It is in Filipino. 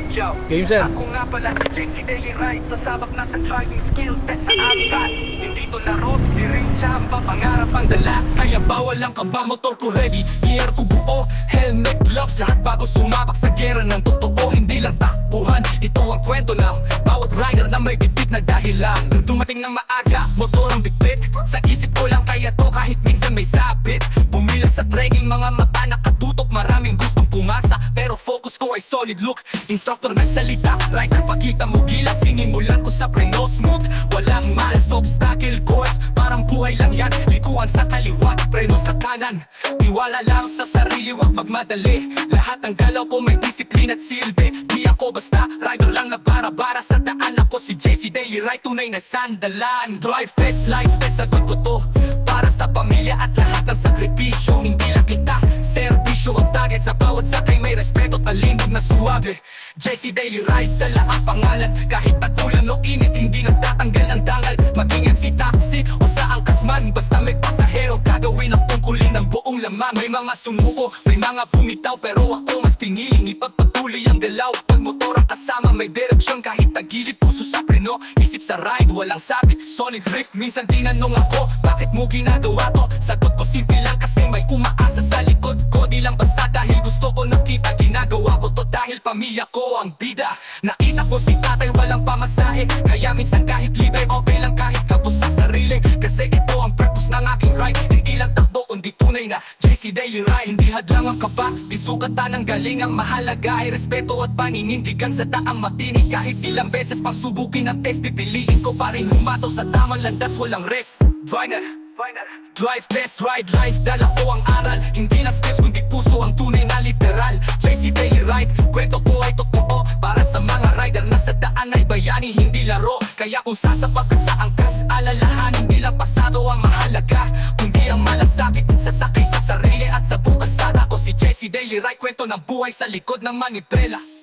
Game sir. Ako nga pala si JC Daily Ride. Sasabak na sa driving skill test sa AMCAT. Hindi to laro, di rin chamba, pangarap ang dala. Kaya bawal ang kaba, motor ko ready, gear ko buo, helmet, gloves, lahat bago sumabak sa gera ng totoo. Hindi lang takbuhan, ito ang kwento ng bawat rider na may bitbit na dahilan. Nung dumating ng maaga, motor ang bitbit, sa isip ko lang kaya to kahit minsan may sabit. Bumilang sa trekking, mga mata nakatutok, maraming gustong pumasa, pero focus ko ay solid look. Instructor nagsalita, rider pakita mo gilas, sinimulan ko sa preno smooth. Walang malas, obstacle course, parang buhay lang yan. Likuan sa kaliwa, preno sa kanan. Tiwala lang sa sarili, wag magmadali. Lahat ng galaw ko may disiplina at silbi. Di ako basta rider lang na bara-bara sa daan. Ako si JC Daily Ride, tunay na sandalan. Drive test, life test, sagot ko to para sa pamilya at lahat ng sakripisyo. Hindi lang kita, serbisyo ang target. Sa bawat sakay may respeto at palindog na suwabe. JC Daily Ride, dala ang pangalan. Kahit patulan o init, hindi nagtatanggal ang dangal. Maging si taxi o sa angkas man, basta may pasahero, gagawin ang tungkulin ng buong laman. May mga sumuko, may mga bumitaw, pero ako mas piniling ipagpatuloy ang galaw. Pag motor ang kasama, may direksyon kahit tagilid, puso sa preno, isip sa ride, walang sabit, solid grip. Minsan tinanong ako, bakit mo ginagawa to? Sagot ko simple lang, kasi may umaasa sa likod ko. Di lang basta dahil gusto ko nakita, ginagawa ko to dahil pamilya ko ang bida. Nakita ko si tatay walang pamasahe, kaya minsan kahit libre okay lang kahit tapos sa sarili. Kasi ito ang purpose ng aking ride, hindi lang takbo kundi tunay na JC Daily Ride. Hindi hadlang ang kaba, di sukatan ang galing. Ang mahalaga ay respeto at paninindigan sa daang matinig. Kahit ilang beses pang subukin ang test, pipiliin ko pa rin humato sa tamang landas, walang rest. Drive test, ride life, dala ko ang aral. Hindi lang skills kundi puso ang tunay na literal. JC Daily Ride, kwento ko ay totoo para sa mga rider na sa daan ay bayani, hindi laro. Kaya kung sasapak ka sa angkas, alalahanin hindi lang pasado ang mahalaga, kundi ang malasakit, sasakay sa sarili at sa buong kalsada. Ko si JC Daily Ride, kwento ng buhay sa likod ng manibela.